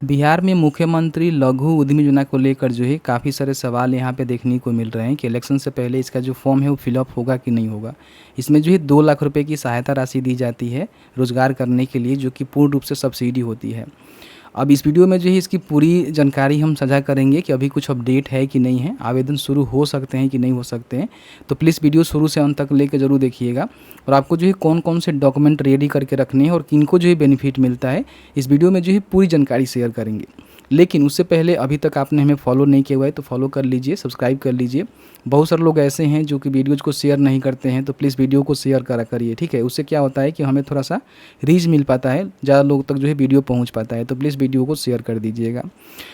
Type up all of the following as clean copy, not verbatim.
बिहार में मुख्यमंत्री लघु उद्यमी योजना को लेकर जो है काफ़ी सारे सवाल यहाँ पे देखने को मिल रहे हैं कि इलेक्शन से पहले इसका जो फॉर्म है वो फिलअप होगा कि नहीं होगा। इसमें जो है 2 लाख रुपए की सहायता राशि दी जाती है रोजगार करने के लिए, जो कि पूर्ण रूप से सब्सिडी होती है। अब इस वीडियो में जो है इसकी पूरी जानकारी हम साझा करेंगे कि अभी कुछ अपडेट है कि नहीं है, आवेदन शुरू हो सकते हैं कि नहीं हो सकते हैं। तो प्लीज़ वीडियो शुरू से अंत तक लेकर जरूर देखिएगा। और आपको जो है कौन कौन से डॉक्यूमेंट रेडी करके रखने हैं और किनको जो है बेनिफिट मिलता है, इस वीडियो में जो है पूरी जानकारी शेयर करेंगे। लेकिन उससे पहले अभी तक आपने हमें फॉलो नहीं किया हुआ है तो फॉलो कर लीजिए, सब्सक्राइब कर लीजिए। बहुत सारे लोग ऐसे हैं जो कि वीडियोज़ को शेयर नहीं करते हैं, तो प्लीज़ वीडियो को शेयर करा करिए, ठीक है। उससे क्या होता है कि हमें थोड़ा सा रीच मिल पाता है, ज़्यादा लोग तक जो है वीडियो पहुंच पाता है। तो प्लीज़ वीडियो को शेयर कर दीजिएगा।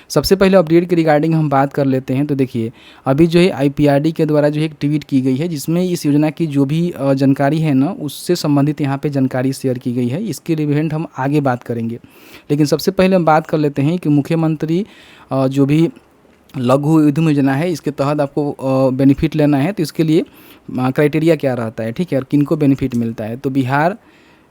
सबसे पहले अपडेट के रिगार्डिंग हम बात कर लेते हैं। तो देखिए, अभी जो है IPRD के द्वारा जो है एक ट्वीट की गई है जिसमें इस योजना की जो भी जानकारी है ना, उससे संबंधित यहाँ पर जानकारी शेयर की गई है। इसके रिलेवेंट हम आगे बात करेंगे, लेकिन सबसे पहले हम बात कर लेते हैं कि मुख्यमंत्री जो भी लघु उद्यम योजना है इसके तहत आपको बेनिफिट लेना है तो इसके लिए क्राइटेरिया क्या रहता है, ठीक है, और किनको बेनिफिट मिलता है। तो बिहार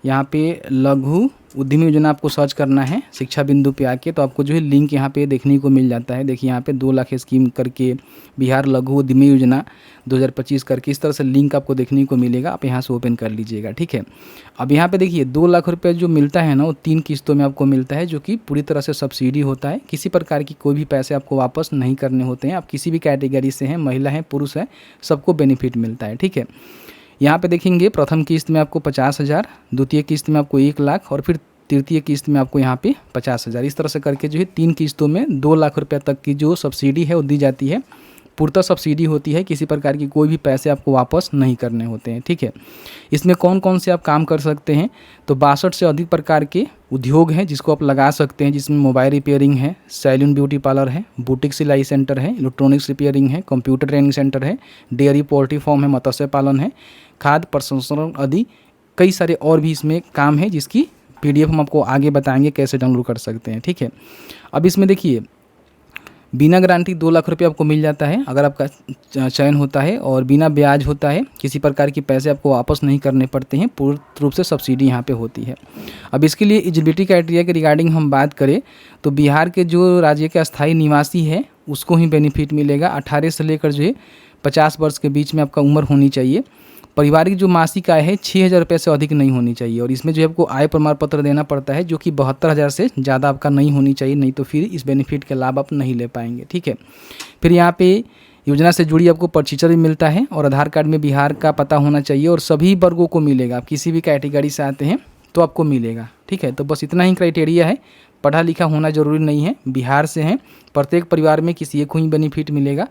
यहाँ पे लघु उद्यमी योजना आपको सर्च करना है शिक्षा बिंदु पे आके, तो आपको जो है लिंक यहाँ पे देखने को मिल जाता है। देखिए यहाँ पे 2 लाख स्कीम करके बिहार लघु उद्यमी योजना 2025 करके इस तरह से लिंक आपको देखने को मिलेगा। आप यहाँ से ओपन कर लीजिएगा, ठीक है। अब यहाँ पे देखिए 2 लाख रुपये जो मिलता है ना, वो 3 किस्तों में आपको मिलता है, जो कि पूरी तरह से सब्सिडी होता है। किसी प्रकार की कोई भी पैसे आपको वापस नहीं करने होते हैं। आप किसी भी कैटेगरी से हैं, महिला हैं, पुरुष हैं, सबको बेनिफिट मिलता है, ठीक है। यहाँ पे देखेंगे प्रथम किस्त में आपको 50,000, द्वितीय किस्त में आपको 1 लाख और फिर तृतीय किस्त में आपको यहाँ पे 50,000। इस तरह से करके जो है 3 किस्तों में 2 लाख रुपये तक की जो सब्सिडी है वो दी जाती है। पूर्णतः सब्सिडी होती है, किसी प्रकार की कोई भी पैसे आपको वापस नहीं करने होते हैं, ठीक है। इसमें कौन कौन से आप काम कर सकते हैं, तो 62 से अधिक प्रकार के उद्योग हैं जिसको आप लगा सकते हैं, जिसमें मोबाइल रिपेयरिंग है, सैलून ब्यूटी पार्लर है, बुटीक सिलाई सेंटर है, इलेक्ट्रॉनिक्स रिपेयरिंग है, कंप्यूटर ट्रेनिंग सेंटर है, डेयरी पोल्ट्री फार्म है, मत्स्य पालन है, खाद्य प्रसंस्करण आदि कई सारे और भी इसमें काम है, जिसकी PDF हम आपको आगे बताएंगे कैसे डाउनलोड कर सकते हैं, ठीक है। अब इसमें देखिए बिना गारंटी 2 लाख रुपये आपको मिल जाता है अगर आपका चयन होता है, और बिना ब्याज होता है, किसी प्रकार के पैसे आपको वापस नहीं करने पड़ते हैं, पूर्ण रूप से सब्सिडी यहाँ पे होती है। अब इसके लिए एलिजिबिलिटी क्राइटेरिया के रिगार्डिंग हम बात करें तो बिहार के जो राज्य के अस्थायी निवासी है उसको ही बेनिफिट मिलेगा। 18 से लेकर जो है 50 वर्ष के बीच में आपका उम्र होनी चाहिए। पारिवारिक जो मासिक आय है 6,000 रुपये से अधिक नहीं होनी चाहिए, और इसमें जो है आपको आय प्रमाण पत्र देना पड़ता है, जो कि 72,000 से ज़्यादा आपका नहीं होनी चाहिए, नहीं तो फिर इस बेनिफिट के लाभ आप नहीं ले पाएंगे, ठीक है। फिर यहाँ पे योजना से जुड़ी आपको परिचय भी मिलता है, और आधार कार्ड में बिहार का पता होना चाहिए, और सभी वर्गों को मिलेगा। आप किसी भी कैटेगरी से आते हैं तो आपको मिलेगा, ठीक है। तो बस इतना ही क्राइटेरिया है, पढ़ा लिखा होना जरूरी नहीं है, बिहार से हैं, प्रत्येक परिवार में किसी एक को ही बेनिफिट मिलेगा,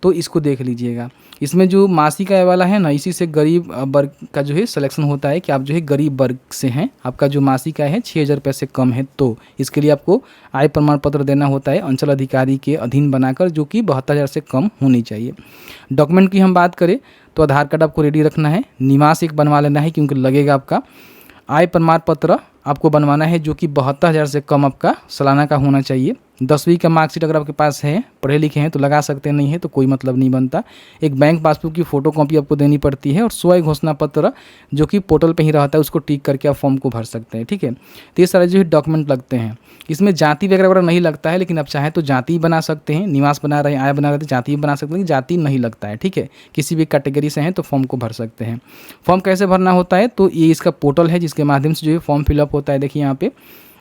तो इसको देख लीजिएगा। इसमें जो मासिक आय वाला है ना, इसी से गरीब वर्ग का जो है सिलेक्शन होता है कि आप जो है गरीब वर्ग से हैं, आपका जो मासिक आय है 6,000 रुपये से कम है, तो इसके लिए आपको आय प्रमाण पत्र देना होता है अंचल अधिकारी के अधीन बनाकर, जो कि 72,000 से कम होनी चाहिए। डॉक्यूमेंट की हम बात करें तो आधार कार्ड आपको रेडी रखना है, निवास एक बनवा लेना है क्योंकि लगेगा आपका, आय प्रमाण पत्र आपको बनवाना है जो कि 72,000 से कम आपका सालाना का होना चाहिए। 10वीं का मार्कशीट अगर आपके पास है, पढ़े लिखे हैं तो लगा सकते हैं, नहीं है तो कोई मतलब नहीं बनता। एक बैंक पासबुक की फ़ोटो कॉपी आपको देनी पड़ती है, और स्वयं घोषणा पत्र जो कि पोर्टल पे ही रहता है उसको टिक करके आप फॉर्म को भर सकते हैं, ठीक है। तो ये सारे जो है डॉक्यूमेंट लगते हैं। इसमें जाति वगैरह नहीं लगता है, लेकिन आप चाहें तो जाति बना सकते हैं, निवास बना रहे हैं, आय बना रहे हैं, जाति बना सकते हैं, जाति नहीं लगता है, ठीक है। किसी भी कैटेगरी से हैं तो फॉर्म को भर सकते हैं। फॉर्म कैसे भरना होता है, तो ये इसका पोर्टल है जिसके माध्यम से जो है फॉर्म फिलअप होता है। देखिए यहाँ पे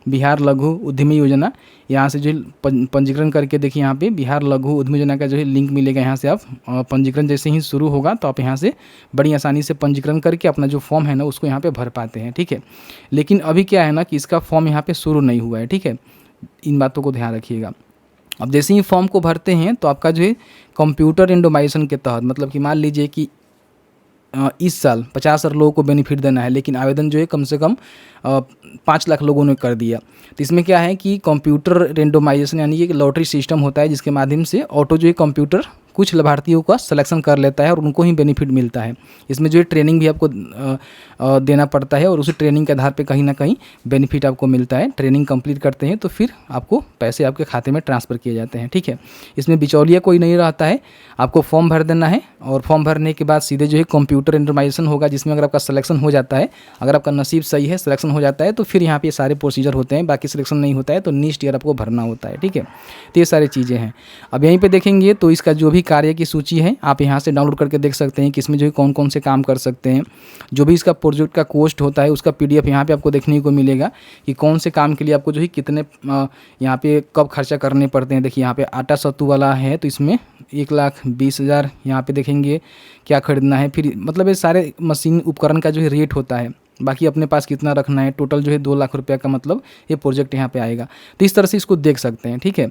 बिहार लघु उद्यमी योजना, यहाँ से जो पंजीकरण करके देखिए यहाँ पे बिहार लघु उद्यमी योजना का जो है लिंक मिलेगा। यहाँ से आप पंजीकरण जैसे ही शुरू होगा तो आप यहाँ से बड़ी आसानी से पंजीकरण करके अपना जो फॉर्म है ना उसको यहाँ पे भर पाते हैं, ठीक है। लेकिन अभी क्या है ना कि इसका फॉर्म यहाँ पे शुरू नहीं हुआ है, ठीक है, इन बातों को ध्यान रखिएगा। अब जैसे ही फॉर्म को भरते हैं तो आपका जो है कंप्यूटर रेंडमाइजेशन के तहत, मतलब कि मान लीजिए कि इस साल 50,000 लोगों को बेनिफिट देना है, लेकिन आवेदन जो है कम से कम 5 लाख लोगों ने कर दिया। तो इसमें क्या है कि कंप्यूटर रेंडमाइजेशन यानी कि लॉटरी सिस्टम होता है जिसके माध्यम से ऑटो जो है कंप्यूटर कुछ लाभार्थियों का सिलेक्शन कर लेता है और उनको ही बेनिफिट मिलता है। इसमें जो है ट्रेनिंग भी आपको देना पड़ता है और उसी ट्रेनिंग के आधार पे कहीं ना कहीं बेनिफिट आपको मिलता है। ट्रेनिंग कंप्लीट करते हैं तो फिर आपको पैसे आपके खाते में ट्रांसफ़र किए जाते हैं, ठीक है। इसमें बिचौलिया कोई नहीं रहता है, आपको फॉर्म भर देना है और फॉर्म भरने के बाद सीधे जो है कंप्यूटर इंटरमाइजेशन होगा, जिसमें अगर आपका सिलेक्शन हो जाता है, अगर आपका नसीब सही है, सिलेक्शन हो जाता है तो फिर यहाँ पे सारे प्रोसीजर होते हैं। बाकी सिलेक्शन नहीं होता है तो नेक्स्ट ईयर आपको भरना होता है, ठीक है। तो ये सारी चीज़ें हैं। अब यहीं पे देखेंगे तो इसका जो भी कार्य की सूची है आप यहाँ से डाउनलोड करके देख सकते हैं कि इसमें जो है कौन कौन से काम कर सकते हैं। जो भी इसका प्रोजेक्ट का कॉस्ट होता है उसका PDF यहाँ पे आपको देखने को मिलेगा कि कौन से काम के लिए आपको जो है कितने यहाँ पे कब खर्चा करने पड़ते हैं। देखिए यहाँ पे आटा सत्तू वाला है तो इसमें 1,20,000 यहाँ पे देखेंगे क्या खरीदना है। फिर मतलब ये सारे मशीन उपकरण का जो है रेट होता है, बाकी अपने पास कितना रखना है, टोटल जो है 2 लाख रुपये का मतलब ये प्रोजेक्ट यहाँ पे आएगा। तो इस तरह से इसको देख सकते हैं, ठीक है।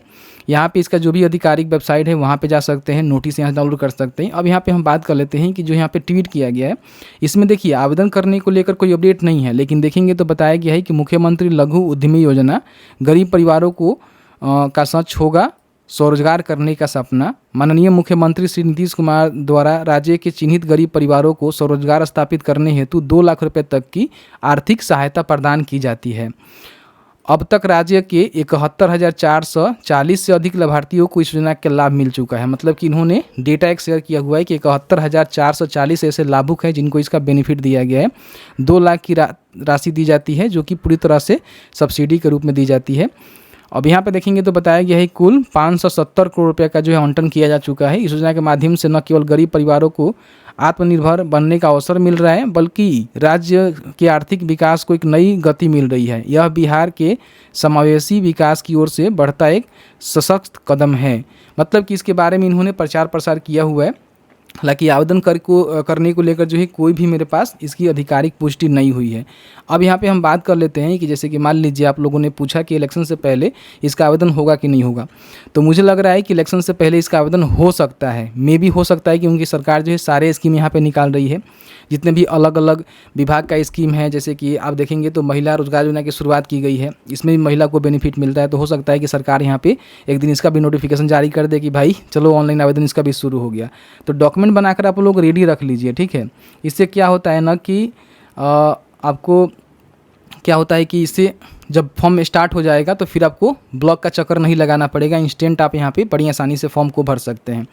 यहाँ पे इसका जो भी आधिकारिक वेबसाइट है वहाँ पे जा सकते हैं, नोटिस यहाँ डाउनलोड कर सकते हैं। अब यहाँ पे हम बात कर लेते हैं कि जो यहाँ पे ट्वीट किया गया है, इसमें देखिए आवेदन करने को लेकर कोई अपडेट नहीं है, लेकिन देखेंगे तो बताया गया है कि मुख्यमंत्री लघु उद्यमी योजना गरीब परिवारों को का सच होगा स्वरोजगार करने का सपना। माननीय मुख्यमंत्री श्री नीतीश कुमार द्वारा राज्य के चिन्हित गरीब परिवारों को स्वरोजगार स्थापित करने हेतु 2 लाख रुपए तक की आर्थिक सहायता प्रदान की जाती है। अब तक राज्य के 71,440 से अधिक लाभार्थियों को इस योजना का लाभ मिल चुका है। मतलब कि इन्होंने डेटा एक शेयर किया हुआ है कि 71,440 ऐसे लाभुक हैं जिनको इसका बेनिफिट दिया गया है। 2 लाख की राशि दी जाती है जो कि पूरी तरह से सब्सिडी के रूप में दी जाती है। अब यहाँ पे देखेंगे तो बताया गया है कुल 570 करोड़ रुपये का जो है आवंटन किया जा चुका है। इस योजना के माध्यम से न केवल गरीब परिवारों को आत्मनिर्भर बनने का अवसर मिल रहा है बल्कि राज्य के आर्थिक विकास को एक नई गति मिल रही है। यह बिहार के समावेशी विकास की ओर से बढ़ता एक सशक्त कदम है। मतलब कि इसके बारे में इन्होंने प्रचार प्रसार किया हुआ है। हालांकि आवेदन करने को लेकर जो है कोई भी मेरे पास इसकी आधिकारिक पुष्टि नहीं हुई है। अब यहाँ पे हम बात कर लेते हैं कि जैसे कि मान लीजिए आप लोगों ने पूछा कि इलेक्शन से पहले इसका आवेदन होगा कि नहीं होगा, तो मुझे लग रहा है कि इलेक्शन से पहले इसका आवेदन हो सकता है, मे भी हो सकता है, क्योंकि सरकार जो है सारे स्कीम यहाँ पे निकाल रही है। जितने भी अलग अलग विभाग का स्कीम है, जैसे कि आप देखेंगे तो महिला रोजगार योजना की शुरुआत की गई है, इसमें भी महिला को बेनिफिट मिलता है। तो हो सकता है कि सरकार यहाँ पे एक दिन इसका भी नोटिफिकेशन जारी कर दे कि भाई चलो ऑनलाइन आवेदन इसका भी शुरू हो गया। तो डॉक्यूमेंट बनाकर आप लोग रेडी रख लीजिए, ठीक है। इससे क्या होता है ना कि आपको क्या होता है कि इससे जब फॉर्म स्टार्ट हो जाएगा तो फिर आपको ब्लॉक का चक्कर नहीं लगाना पड़ेगा, इंस्टेंट आप यहाँ पे बड़ी आसानी से फॉर्म को भर सकते हैं।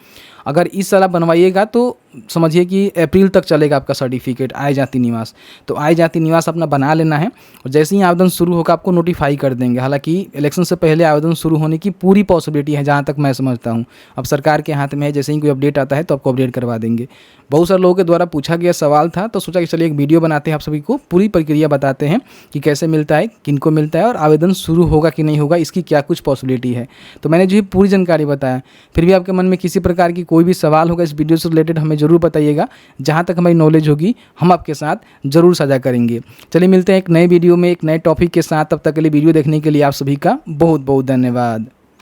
अगर इस साल आप बनवाइएगा तो समझिए कि अप्रैल तक चलेगा आपका सर्टिफिकेट आय जाति निवास। तो आय जाति निवास अपना बना लेना है और जैसे ही आवेदन शुरू होगा आपको नोटिफाई कर देंगे। हालांकि इलेक्शन से पहले आवेदन शुरू होने की पूरी पॉसिबिलिटी है जहाँ तक मैं समझता हूँ। अब सरकार के हाथ में है, जैसे ही कोई अपडेट आता है तो आपको अपडेट करवा देंगे। बहुत सारे लोगों के द्वारा पूछा गया सवाल था तो सोचा कि चलिए एक वीडियो बनाते हैं, आप सभी को पूरी प्रक्रिया बताते हैं कि कैसे मिलता है, किनको मिलता है और आवेदन शुरू होगा कि नहीं होगा, इसकी क्या कुछ पॉसिबिलिटी है। तो मैंने जो पूरी जानकारी बताया। फिर भी आपके मन में किसी प्रकार की कोई भी सवाल होगा इस वीडियो से रिलेटेड हमें ज़रूर बताइएगा। जहाँ तक हमारी नॉलेज होगी हम आपके साथ ज़रूर साझा करेंगे। चलिए मिलते हैं एक नए वीडियो में एक नए टॉपिक के साथ। तब तक के लिए वीडियो देखने के लिए आप सभी का बहुत बहुत धन्यवाद।